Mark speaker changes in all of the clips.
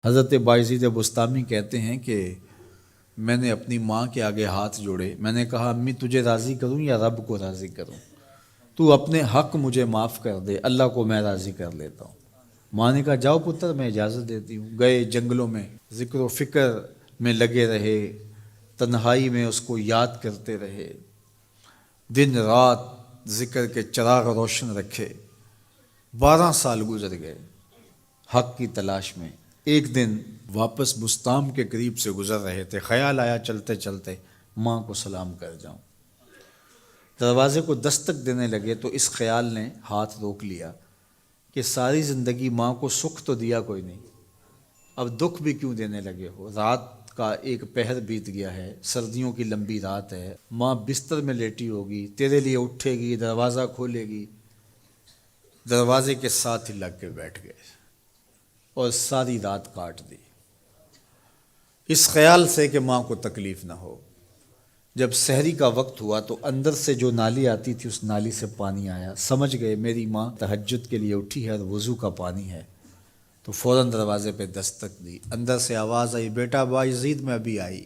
Speaker 1: حضرت بایزید بستامی کہتے ہیں کہ میں نے اپنی ماں کے آگے ہاتھ جوڑے، میں نے کہا امی تجھے راضی کروں یا رب کو راضی کروں؟ تو اپنے حق مجھے معاف کر دے، اللہ کو میں راضی کر لیتا ہوں۔ ماں نے کہا جاؤ پتر میں اجازت دیتی ہوں۔ گئے جنگلوں میں ذکر و فکر میں لگے رہے، تنہائی میں اس کو یاد کرتے رہے، دن رات ذکر کے چراغ روشن رکھے۔ 12 سال گزر گئے حق کی تلاش میں۔ ایک دن واپس بستام کے قریب سے گزر رہے تھے، خیال آیا چلتے چلتے ماں کو سلام کر جاؤں۔ دروازے کو دستک دینے لگے تو اس خیال نے ہاتھ روک لیا کہ ساری زندگی ماں کو سکھ تو دیا کوئی نہیں، اب دکھ بھی کیوں دینے لگے ہو؟ رات کا ایک پہر بیت گیا ہے، سردیوں کی لمبی رات ہے، ماں بستر میں لیٹی ہوگی، تیرے لیے اٹھے گی، دروازہ کھولے گی۔ دروازے کے ساتھ ہی لگ کے بیٹھ گئے اور ساری رات کاٹ دی، اس خیال سے کہ ماں کو تکلیف نہ ہو۔ جب سحری کا وقت ہوا تو اندر سے جو نالی آتی تھی اس نالی سے پانی آیا، سمجھ گئے میری ماں تہجد کے لیے اٹھی ہے اور وضو کا پانی ہے، تو فوراً دروازے پہ دستک دی۔ اندر سے آواز آئی بیٹا بایزید میں ابھی آئی۔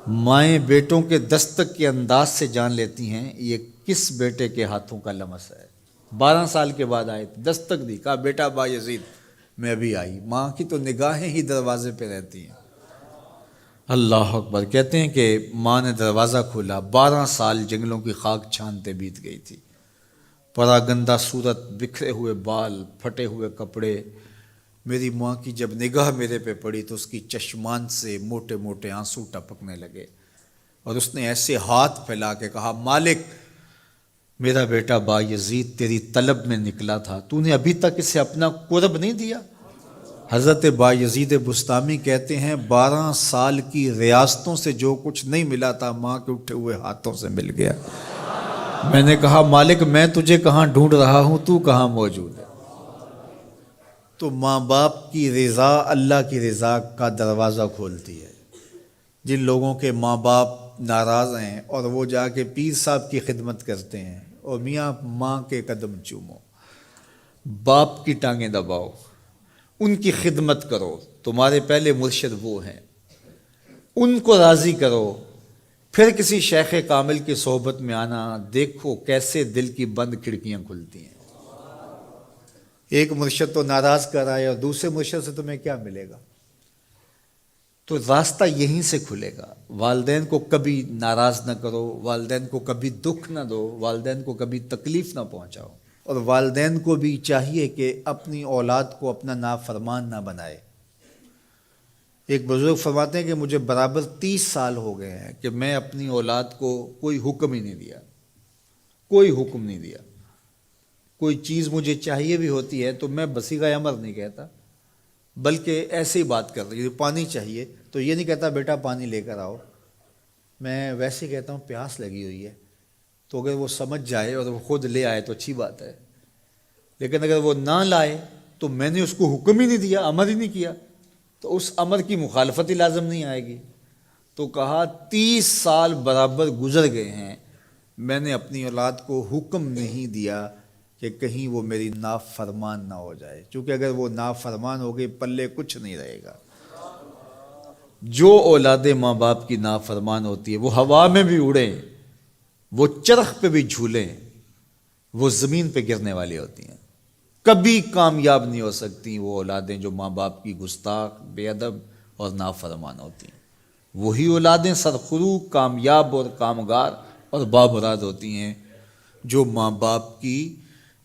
Speaker 1: مائیں بیٹوں کے دستک کے انداز سے جان لیتی ہیں یہ کس بیٹے کے ہاتھوں کا لمس ہے۔ 12 سال کے بعد آئے، دستک دی، کہا بیٹا بایزید میں ابھی آئی۔ ماں کی تو نگاہیں ہی دروازے پہ رہتی ہیں۔ اللہ اکبر۔ کہتے ہیں کہ ماں نے دروازہ کھولا، 12 سال جنگلوں کی خاک چھانتے بیت گئی تھی، پراگندہ صورت، بکھرے ہوئے بال، پھٹے ہوئے کپڑے۔ میری ماں کی جب نگاہ میرے پہ پڑی تو اس کی چشمان سے موٹے موٹے آنسو ٹپکنے لگے، اور اس نے ایسے ہاتھ پھیلا کے کہا مالک میرا بیٹا بایزید تیری طلب میں نکلا تھا، تو نے ابھی تک اسے اپنا قرب نہیں دیا۔ حضرت بایزید بستامی کہتے ہیں 12 سال کی ریاستوں سے جو کچھ نہیں ملا تھا ماں کے اٹھے ہوئے ہاتھوں سے مل گیا۔ میں نے کہا مالک میں تجھے کہاں ڈھونڈ رہا ہوں، تو کہاں موجود ہے؟ تو ماں باپ کی رضا اللہ کی رضا کا دروازہ کھولتی ہے۔ جن لوگوں کے ماں باپ ناراض ہیں اور وہ جا کے پیر صاحب کی خدمت کرتے ہیں، اور میاں ماں کے قدم چومو، باپ کی ٹانگیں دباؤ، ان کی خدمت کرو، تمہارے پہلے مرشد وہ ہیں، ان کو راضی کرو، پھر کسی شیخ کامل کی صحبت میں آنا، دیکھو کیسے دل کی بند کھڑکیاں کھلتی ہیں۔ ایک مرشد تو ناراض کر رہا ہے اور دوسرے مرشد سے تمہیں کیا ملے گا؟ تو راستہ یہیں سے کھلے گا۔ والدین کو کبھی ناراض نہ کرو، والدین کو کبھی دکھ نہ دو، والدین کو کبھی تکلیف نہ پہنچاؤ، اور والدین کو بھی چاہیے کہ اپنی اولاد کو اپنا نافرمان نہ بنائے۔ ایک بزرگ فرماتے ہیں کہ مجھے برابر 30 سال ہو گئے ہیں کہ میں اپنی اولاد کو کوئی حکم ہی نہیں دیا، کوئی حکم نہیں دیا۔ کوئی چیز مجھے چاہیے بھی ہوتی ہے تو میں بصیغہ امر نہیں کہتا، بلکہ ایسے ہی بات کر رہی ہوں۔ پانی چاہیے تو یہ نہیں کہتا بیٹا پانی لے کر آؤ، میں ویسے کہتا ہوں پیاس لگی ہوئی ہے، تو اگر وہ سمجھ جائے اور وہ خود لے آئے تو اچھی بات ہے، لیکن اگر وہ نہ لائے تو میں نے اس کو حکم ہی نہیں دیا، امر ہی نہیں کیا، تو اس امر کی مخالفت ہی لازم نہیں آئے گی۔ تو کہا 30 سال برابر گزر گئے ہیں، میں نے اپنی اولاد کو حکم نہیں دیا کہ کہیں وہ میری نافرمان نہ ہو جائے، چونکہ اگر وہ نافرمان ہو گئی پلے کچھ نہیں رہے گا۔ جو اولادیں ماں باپ کی نافرمان ہوتی ہے وہ ہوا میں بھی اڑیں، وہ چرخ پہ بھی جھولیں، وہ زمین پہ گرنے والی ہوتی ہیں، کبھی کامیاب نہیں ہو سکتی وہ اولادیں جو ماں باپ کی گستاخ، بے ادب اور نافرمان ہوتی ہیں۔ وہی اولادیں سرخرو، کامیاب اور کامگار اور بامراد ہوتی ہیں جو ماں باپ کی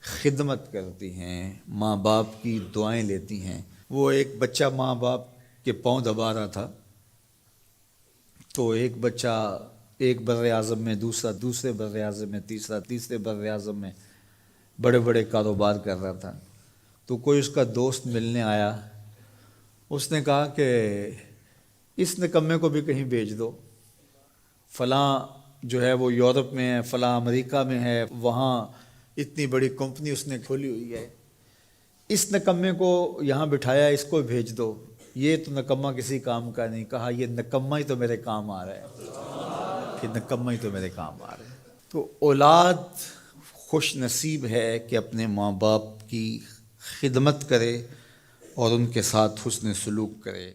Speaker 1: خدمت کرتی ہیں، ماں باپ کی دعائیں لیتی ہیں۔ وہ ایک بچہ ماں باپ کے پاؤں دبا رہا تھا، تو ایک بچہ ایک بر اعظم میں، دوسرا دوسرے بر اعظم میں، تیسرا تیسرے بر اعظم میں بڑے بڑے کاروبار کر رہا تھا۔ تو کوئی اس کا دوست ملنے آیا، اس نے کہا کہ اس نکمے کو بھی کہیں بھیج دو، فلاں جو ہے وہ یورپ میں ہے، فلاں امریکہ میں ہے، وہاں اتنی بڑی کمپنی اس نے کھولی ہوئی ہے، اس نکمے کو یہاں بٹھایا، اس کو بھیج دو، یہ تو نکمہ کسی کام کا نہیں۔ کہا یہ نکمہ ہی تو میرے کام آ رہا ہے، کہ نکمہ ہی تو میرے کام آ رہا ہے۔ تو اولاد خوش نصیب ہے کہ اپنے ماں باپ کی خدمت کرے اور ان کے ساتھ حسن سلوک کرے۔